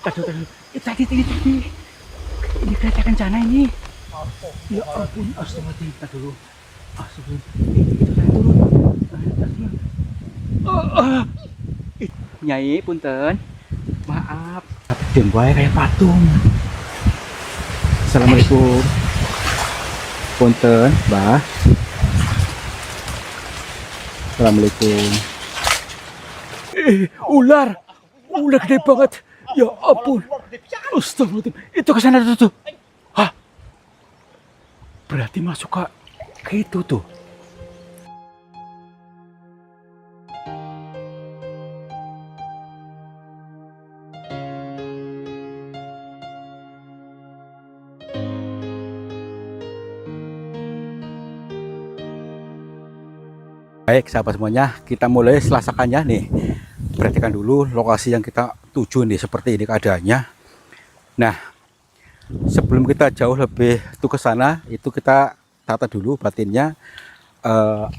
Tadi. Tadi. Ini kereta kencana ini. Ya ampun, astagfirullahaladzim. Tadi dulu. Astagfirullahaladzim. Itu saya turun. Nyai, punten. Maaf. Jembaya kayak patung. Assalamualaikum. Punten, Mbah. Assalamualaikum. Ular. Ular gede banget. Ya ampun. Astagfirullahaladzim. Itu ke sana tuh. Hah? Berarti masuk ke itu tuh. Baik sahabat semuanya, kita mulai selasakannya nih. Perhatikan dulu lokasi yang kita tuju nih, seperti ini keadaannya. Nah, sebelum kita jauh lebih ke sana, itu kita tata dulu batinnya,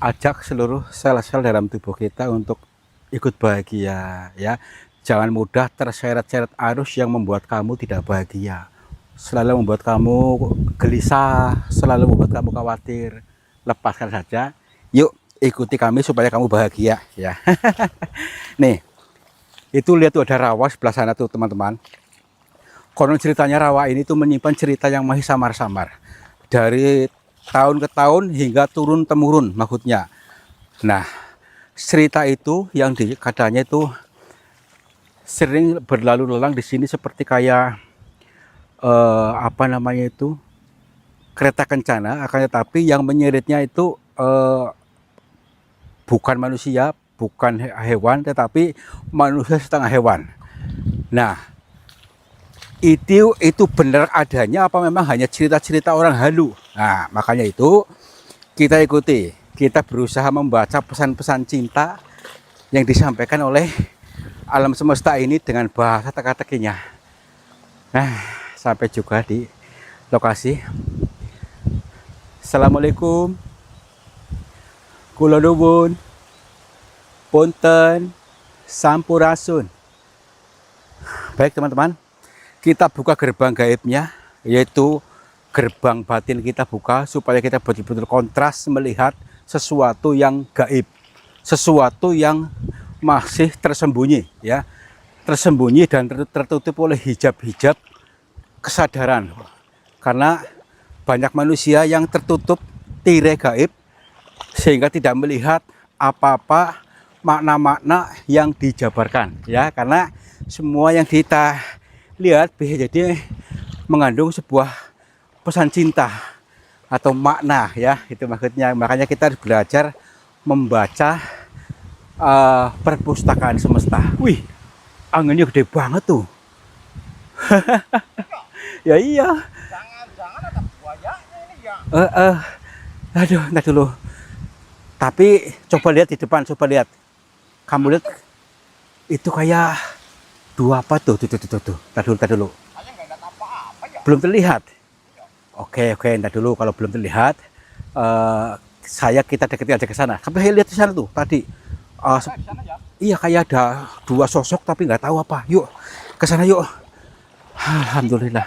ajak seluruh sel-sel dalam tubuh kita untuk ikut bahagia ya. Jangan mudah terseret-seret arus yang membuat kamu tidak bahagia, selalu membuat kamu gelisah, selalu membuat kamu khawatir. Lepaskan saja, yuk ikuti kami supaya kamu bahagia ya. Nih, itu lihat tuh ada rawa sebelah sana tuh teman-teman. Konon ceritanya rawa ini tuh menyimpan cerita yang masih samar-samar dari tahun ke tahun hingga turun temurun maksudnya. Nah, cerita itu yang katanya itu sering berlalu lalang di sini seperti kayak apa namanya itu, kereta kencana, akan tetapi yang menyeritnya itu bukan manusia, bukan hewan, tetapi manusia setengah hewan. Nah, itu benar adanya apa memang hanya cerita-cerita orang halu? Nah, makanya itu kita ikuti. Kita berusaha membaca pesan-pesan cinta yang disampaikan oleh alam semesta ini dengan bahasa teka-tekinya. Nah, sampai juga di lokasi. Assalamualaikum. Kula nuwun, punten, sampurasun. Baik teman-teman, kita buka gerbang gaibnya, yaitu gerbang batin kita buka supaya kita betul-betul kontras melihat sesuatu yang gaib, sesuatu yang masih tersembunyi ya, tersembunyi dan tertutup oleh hijab-hijab kesadaran. Karena banyak manusia yang tertutup tirai gaib sehingga tidak melihat apa-apa makna-makna yang dijabarkan ya, karena semua yang kita lihat bisa jadi mengandung sebuah pesan cinta atau makna ya, itu maksudnya. Makanya kita harus belajar membaca perpustakaan semesta. Wih, anginnya gede banget tuh. Ya iya. Jangan ada buayanya ini ya. Aduh, entar dulu. Tapi coba lihat di depan, coba lihat. Kamu lihat itu kayak dua apa tuh? Tuh. Tar dulu. Belum terlihat. Oke, entar dulu. Kalau belum terlihat, kita deketi aja ke sana. Sampai lihat di sana tuh tadi. Iya, kayak ada dua sosok tapi nggak tahu apa. Yuk ke sana yuk. Alhamdulillah.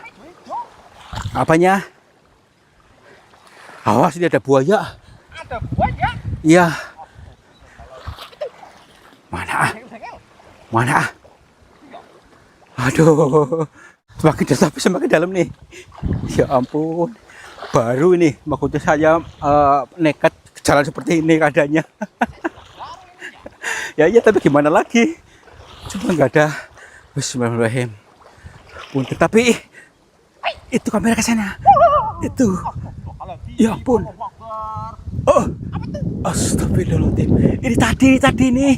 Apanya? Awas, ini ada buaya. Ada buaya? Iya. Mana? Aduh, semakin dalam nih. Ya ampun, baru ini maksudnya saya nekat jalan seperti ini keadaannya. Ya iya, tapi gimana lagi? Cuma nggak ada. Bismillahirrahmanirrahim. Punten, tapi itu kamera ke sana. Itu. Ya ampun. Oh, astagfirullahaladzim. Ini tadi nih.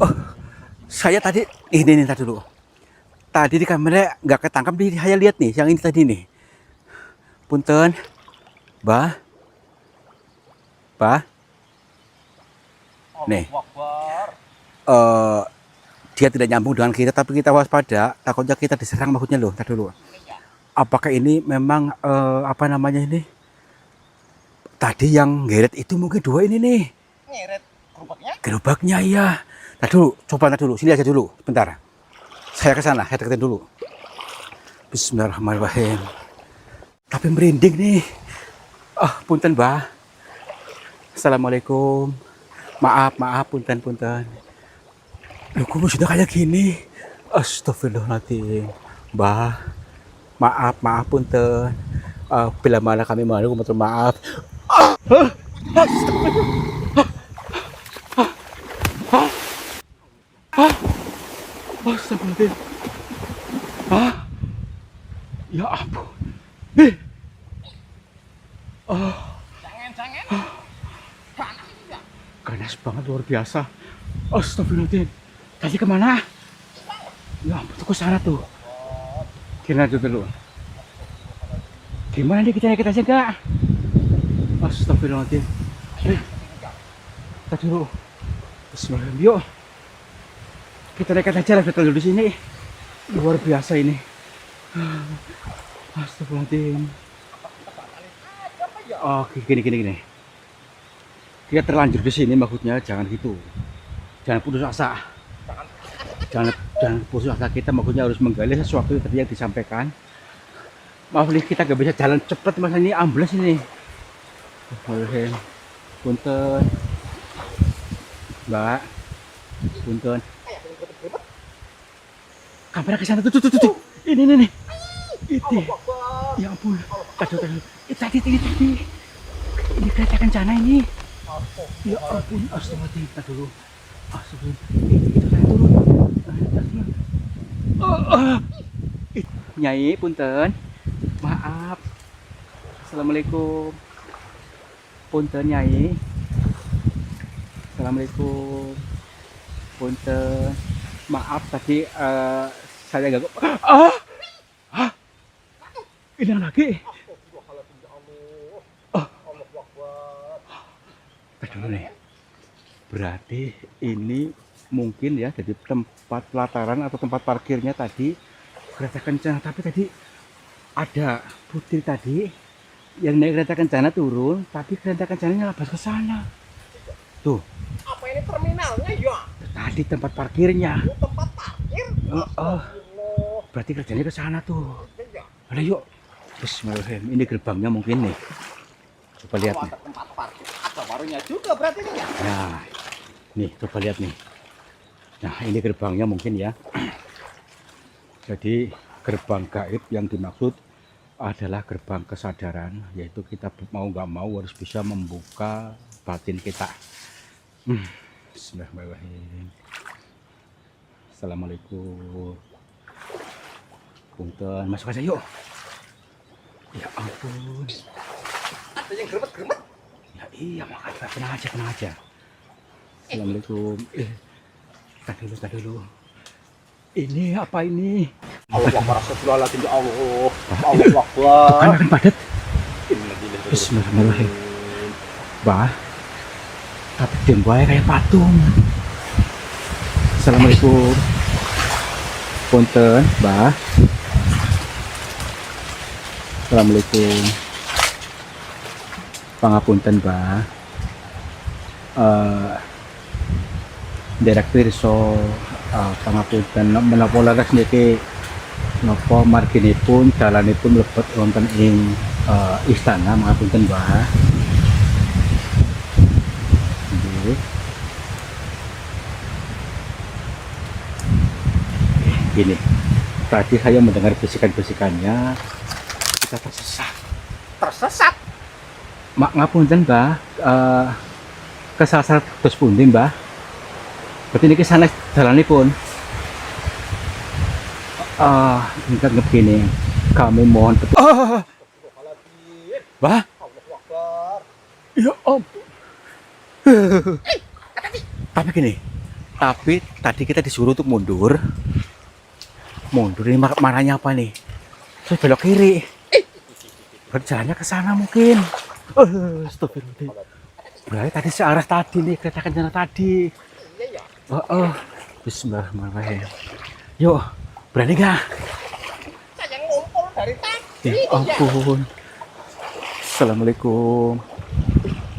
Oh, saya tadi ini tadi dulu. Tadi di kamera nggak ketangkap, saya lihat nih yang ini tadi nih. Punten, Bah. Nih. Dia tidak nyambung dengan kita, tapi kita waspada. Takutnya kita diserang maksudnya loh. Tadi dulu. Apakah ini memang apa namanya ini? Tadi yang ngeret itu mungkin dua ini nih. Ngeret gerobaknya? Gerobaknya iya. Tadi dulu, coba dulu. Sini aja dulu, bentar. Saya ke sana, saya deketin dulu. Bismillahirrahmanirrahim. Tapi merinding nih. Punten, Mbah. Assalamualaikum. Maaf, punten. Loh, kok sudah kayak gini? Astagfirullahaladzim. Mbah, maaf, punten. Bila mana kami malu, mohon maaf. Astagfirullahaladzim. Ya ampun. Ganas banget, luar biasa. Astagfirullahaladzim. Tadi kemana? Ya ampun, ke sana tuh. Kira dulu. Gimana nih kita naik aja enggak? Astagfirullahaladzim. Kita dulu. Bismillahirrahmanirrahim. Yuk. Kita naik aja lah, betul di sini. Luar biasa ini. Astagfirullahaladzim. Gini. Kita terlanjur di sini, maksudnya jangan gitu. Jangan putus asa. Jangan putus asa, kita maksudnya harus menggali sesuatu tadi yang disampaikan. Maaf nih, kita gak bisa jalan cepat, mas, ini ambles ini. Punten, Mbak. Punten. Kamera ke sana tuh. Ini nih. Itu. Ya ampun. Tadi. Ini kereta kencana ini. Ya ampun, astagfirullahaladzim. Kita dulu. Astagfirullahaladzim. Itu saya turun. Nyai, punten. Maaf. Assalamualaikum. Punten, Nyai. Assalamualaikum. Punten. Maaf tadi saya gak. Ini lagi. Dulu nih. Berarti ini mungkin ya jadi tempat pelataran atau tempat parkirnya tadi kereta kencana, tapi tadi ada putri tadi yang naik kereta kencana turun, tapi kereta kencananya labas ke sana. Tuh. Apa ini terminalnya ya? Tadi tempat parkirnya. Tempat parkir? Berarti kerjanya ke sana tuh. Ayo yuk. Bismillahirrahmanirrahim. Ini gerbangnya mungkin nih. Coba lihat nih. Tempat parkir ada warungnya juga berarti ya? Nah, nih coba lihat nih. Nah, ini gerbangnya mungkin ya. Jadi gerbang gaib yang dimaksud adalah gerbang kesadaran, yaitu kita mau nggak mau harus bisa membuka batin kita. Bismillahirrahmanirrahim. Assalamualaikum. Punten, masuk aja yuk. Ya ampun. Ada yang gerbet-gerbet? Ya iya, makanya tenang aja. Assalamualaikum. Tak dulu. Ini apa ini? Allahu Akbar, ya Allah. Allahu Akbar. Kan padat. Bismillahirrahmanirrahim. Bah. Tapi temboknya kayak patung. Assalamualaikum. Punten, Bah. Assalamualaikum. Pangapunten, Bah. Direktur so pangapunten menapa laras niki napa marginipun dalanipun mlebet wonten ing istana, pangapunten, Bah. Nggih. Gini. Tadi saya mendengar bisikan-bisikannya, kita tersesat. Tersesat? Mak ngapunten, Mbah. Kesasar dos pundi, Mbah? Berarti niki sanes dalanipun. Ingat begini, kami mohon betul. Mbah? Allahu Akbar. Ya ampun. Tapi gini, tapi tadi kita disuruh untuk mundur. Mundur ini marahnya apa nih? Saya belok kiri. Berjalannya ke sana mungkin. Astagfirullahaladzim. Berarti tadi searah tadi nih, kereta kencana tadi. Iya Oh. ya. Bismillahirrahmanirrahim. Yuk, berani gak? Saya ngumpul dari tadi. Ya ampun. Assalamualaikum.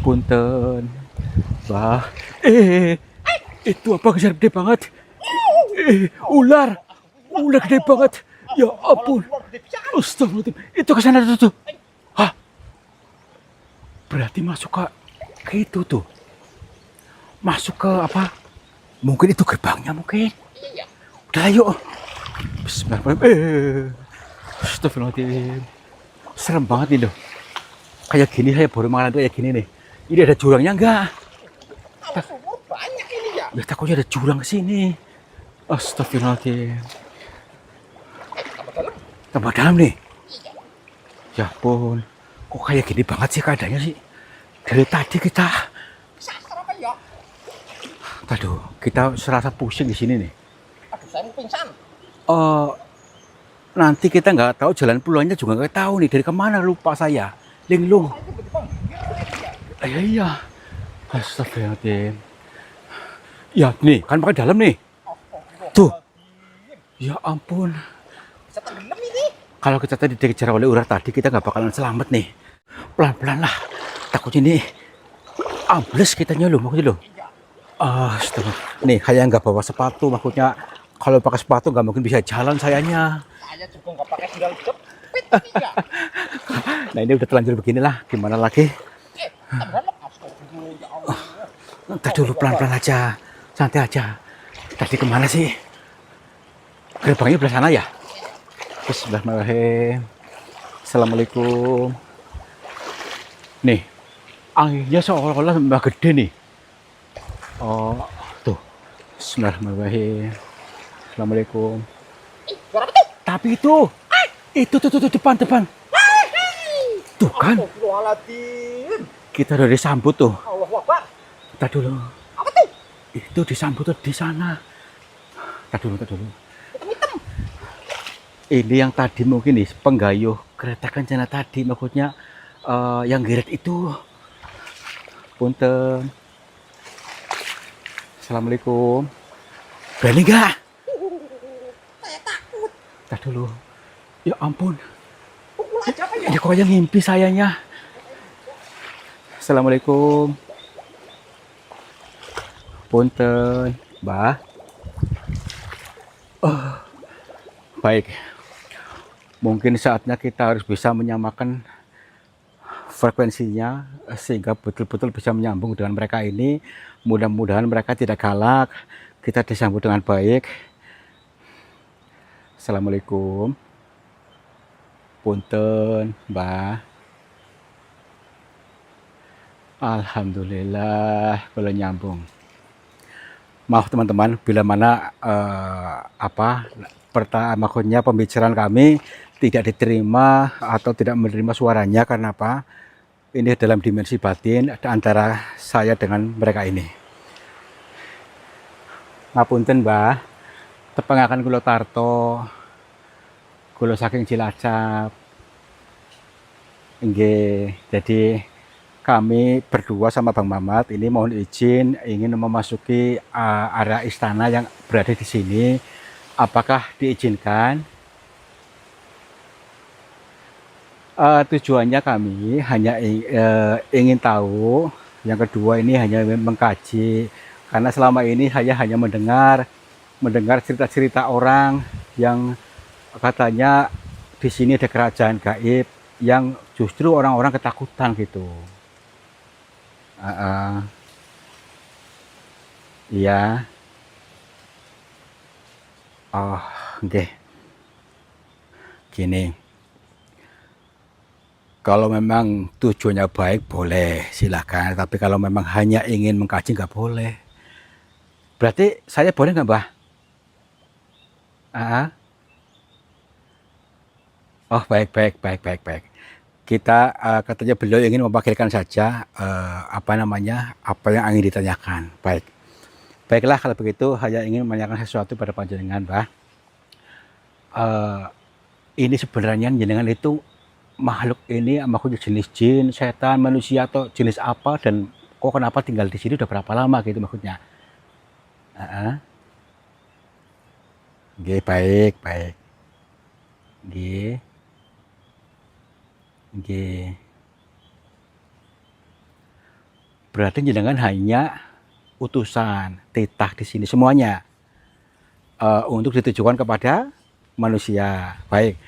Punten. Bah. Itu apa, besar gede banget? Ular. Udah gede banget. Ya ampun. Ular gede pisan. Astagfirullahaladzim. Itu ke sana tuh. Hah? Berarti masuk ke itu tuh. Masuk ke apa? Mungkin itu gerbangnya mungkin. Iya. Udah yuk. Bismillahirrahmanirrahim. Astagfirullahaladzim. Serem banget ini loh. Kayak gini saya baru malam tuh kayak gini nih. Ini ada jurangnya enggak? Kalau sumur banyak ini ya. Ya takutnya ada jurang ke sini. Astagfirullahaladzim. Tambah dalam. Tambah dalam nih. Iya. Ya ampun. Kok kayak gini banget sih keadaannya sih? Dari tadi kita. Sasar apa ya? Aduh, kita serasa pusing di sini nih. Aduh, saya mau pingsan. Nanti kita nggak tahu jalan pulangnya juga nggak tahu nih dari kemana, lupa saya. Linglung. Itu gede banget. Iya. Astagfirullahaladzim. Ya nih, kan pakai dalam nih. Tuh. Ya ampun. Bisa tenggelam ini. Kalau kita tadi dikejar oleh ular tadi, kita nggak bakalan selamat nih. Pelan-pelan lah. Takutnya nih ambles kitanya loh, maksudnya loh. Astaga. Nih, kayak nggak bawa sepatu, maksudnya kalau pakai sepatu nggak mungkin bisa jalan sayanya. Saya juga nggak pakai sandal jepit ini ya. Nah ini udah terlanjur beginilah, gimana lagi? Tambah dalam. Astagfirullah, ya Allah. Ntar dulu pelan-pelan aja, santai aja. Tadi kemana sih? Gerbangnya belah sana ya? Bismillahirrahmanirrahim. Assalamualaikum. Nih, anginnya seolah-olah tambah gede nih. Oh, tuh. Bismillahirrahmanirrahim. Assalamualaikum. Suara apa tuh? Tapi itu tuh depan. Tuh kan, Astagfirullahaladzim. kita udah disambut tuh. Allahu Akbar. Ntar dulu. Apa tuh? Itu disambut tuh di sana. Ntar dulu. Hitam-hitam. Ini yang tadi mungkin nih penggayuh kereta kencana tadi, maksudnya yang geret itu. Punten. Assalamualaikum. Berani nggak? Saya takut. Ntar dulu. Ya ampun. Pukul aja apa ya? Ini kok yang ngimpi sayanya. Assalamualaikum. Punten, Mbah. Baik. Mungkin saatnya kita harus bisa menyamakan frekuensinya sehingga betul-betul bisa menyambung dengan mereka ini. Mudah-mudahan mereka tidak galak. Kita disambut dengan baik. Assalamualaikum. Punten, Mbah. Alhamdulillah kalau nyambung. Maaf teman-teman, bila mana maksudnya pembicaraan kami tidak diterima atau tidak menerima suaranya karena apa? Ini dalam dimensi batin antara saya dengan mereka ini. Ngapunten, Mbah. Tepangaken kula tarto. Kula saking Cilacap. Nggih, jadi kami berdua sama Bang Mamat ini mohon izin ingin memasuki area istana yang berada di sini. Apakah diizinkan? Tujuannya kami hanya ingin tahu. Yang kedua ini hanya mengkaji. Karena selama ini saya hanya mendengar cerita-cerita orang yang katanya di sini ada kerajaan gaib yang justru orang-orang ketakutan gitu. Iya. Oh, oke. Gini. Kalau memang tujuannya baik boleh silakan. Tapi kalau memang hanya ingin mengkaji nggak boleh. Berarti saya boleh nggak, Mbah? Oh, baik. Kita katanya beliau ingin mewakilkan saja apa yang ingin ditanyakan. Baiklah kalau begitu saya ingin menanyakan sesuatu pada panjenengan, Mbah. Ini sebenarnya jenengan itu makhluk ini makhluk jenis jin, setan, manusia atau jenis apa dan kok kenapa tinggal di sini udah berapa lama gitu maksudnya? Nggih, baik. Nggih. Berarti jenengan hanya utusan titah di sini semuanya untuk ditujukan kepada manusia. Baik,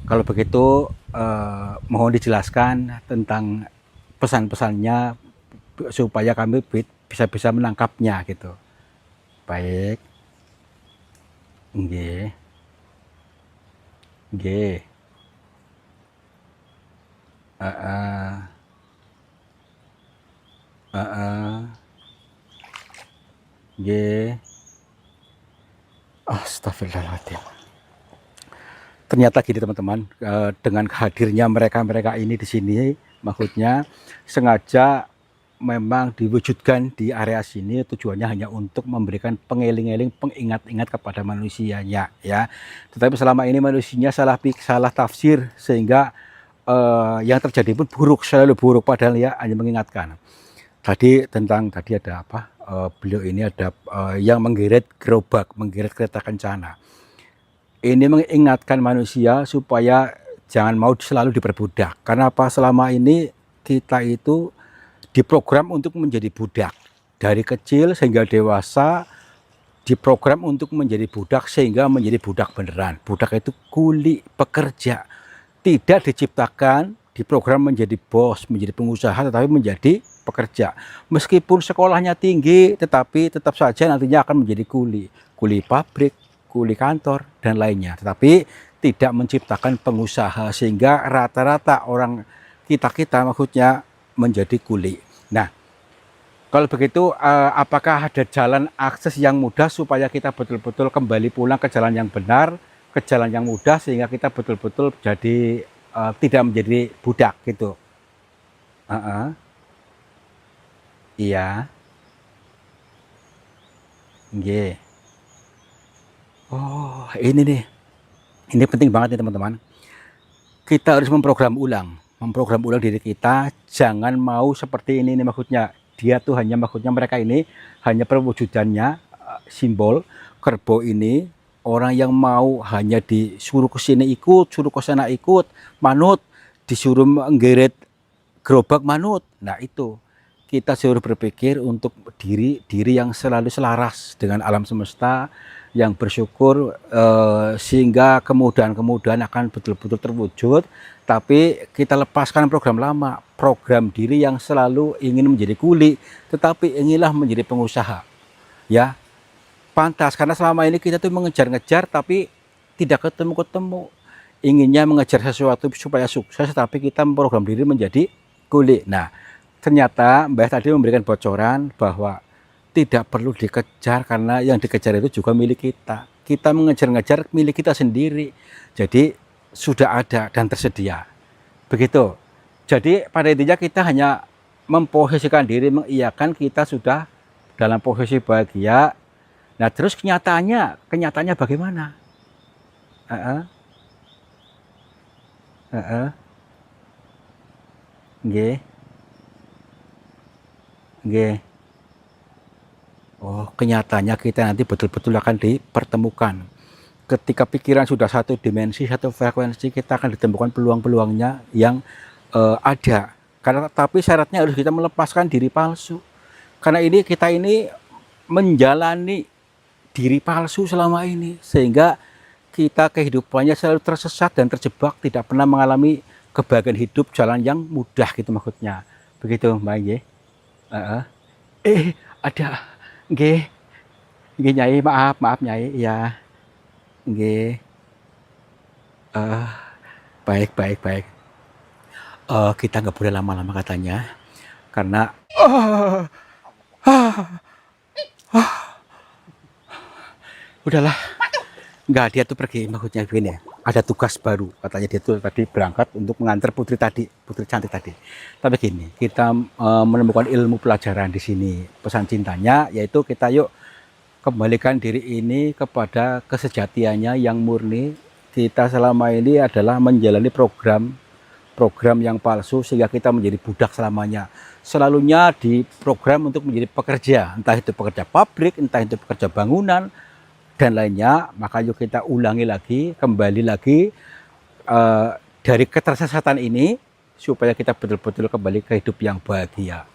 kalau begitu mohon dijelaskan tentang pesan-pesannya supaya kami bisa menangkapnya gitu. Baik. Nggih. Nggih. Heeh. Heeh. Nggih. Astagfirullahaladzim. Ternyata gini teman-teman, dengan hadirnya mereka ini di sini, maksudnya sengaja memang diwujudkan di area sini tujuannya hanya untuk memberikan pengeling-eling, pengingat-ingat kepada manusianya ya. Tetapi selama ini manusianya salah tafsir sehingga yang terjadi pun buruk, selalu buruk, padahal ya hanya mengingatkan. Tadi ada apa? Beliau ini ada yang menggeret gerobak, menggeret kereta kencana. Ini mengingatkan manusia supaya jangan mau selalu diperbudak. Karena apa? Selama ini kita itu diprogram untuk menjadi budak. Dari kecil sehingga dewasa diprogram untuk menjadi budak sehingga menjadi budak beneran. Budak itu kuli, pekerja. Tidak diciptakan, diprogram menjadi bos, menjadi pengusaha, tetapi menjadi pekerja. Meskipun sekolahnya tinggi, tetapi tetap saja nantinya akan menjadi kuli. Kuli pabrik, kuli kantor, dan lainnya. Tetapi tidak menciptakan pengusaha sehingga rata-rata orang kita maksudnya menjadi kuli. Nah, kalau begitu apakah ada jalan akses yang mudah supaya kita betul-betul kembali pulang ke jalan yang benar, ke jalan yang mudah sehingga kita betul-betul jadi tidak menjadi budak gitu. Iya. Nggih. Oh, ini nih. Ini penting banget nih teman-teman. Kita harus memprogram ulang diri kita, jangan mau seperti ini nih maksudnya. Dia tuh hanya maksudnya mereka ini hanya perwujudannya simbol kerbau ini, orang yang mau hanya disuruh ke sini ikut, suruh ke sana ikut, manut, disuruh menggeret gerobak manut. Nah, itu kita suruh berpikir untuk diri yang selalu selaras dengan alam semesta, yang bersyukur sehingga kemudahan akan betul-betul terwujud. Tapi kita lepaskan program lama, program diri yang selalu ingin menjadi kuli, tetapi inginlah menjadi pengusaha. Ya, pantas karena selama ini kita tuh mengejar-ngejar tapi tidak ketemu-ketemu. Inginnya mengejar sesuatu supaya sukses, tapi kita memprogram diri menjadi kuli. Nah, ternyata Mbah tadi memberikan bocoran bahwa tidak perlu dikejar karena yang dikejar itu juga milik kita. Kita mengejar-ngejar milik kita sendiri. Jadi sudah ada dan tersedia. Begitu. Jadi pada intinya kita hanya memposisikan diri, mengiyakan kita sudah dalam posisi bahagia. Nah, terus kenyataannya bagaimana? Nggih. Nggih. Oh, kenyataannya kita nanti betul-betul akan dipertemukan. Ketika pikiran sudah satu dimensi, satu frekuensi, kita akan ditemukan peluang-peluangnya yang ada. Tapi syaratnya harus kita melepaskan diri palsu. Karena kita ini menjalani diri palsu selama ini, sehingga kita kehidupannya selalu tersesat dan terjebak, tidak pernah mengalami kebahagiaan hidup jalan yang mudah gitu maksudnya. Begitu, Mbak Nggih. Ada. Nggih. Nggih Nyai, maaf Nyai, ya. Nggih. Baik. Kita nggak boleh lama-lama katanya, karena udahlah, nggak, dia tuh pergi maksudnya begini, ada tugas baru katanya, dia tuh tadi berangkat untuk mengantar putri cantik tadi. Tapi gini, kita menemukan ilmu pelajaran di sini, pesan cintanya yaitu kita yuk kembalikan diri ini kepada kesejatiannya yang murni. Kita selama ini adalah menjalani program yang palsu sehingga kita menjadi budak selamanya. Selalunya diprogram untuk menjadi pekerja, entah itu pekerja pabrik, entah itu pekerja bangunan dan lainnya. Maka yuk kita ulangi lagi, kembali lagi dari ketersesatan ini supaya kita betul-betul kembali ke hidup yang bahagia,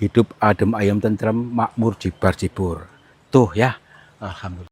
hidup adem ayem tentram makmur jibar jibur. Tuh ya, alhamdulillah.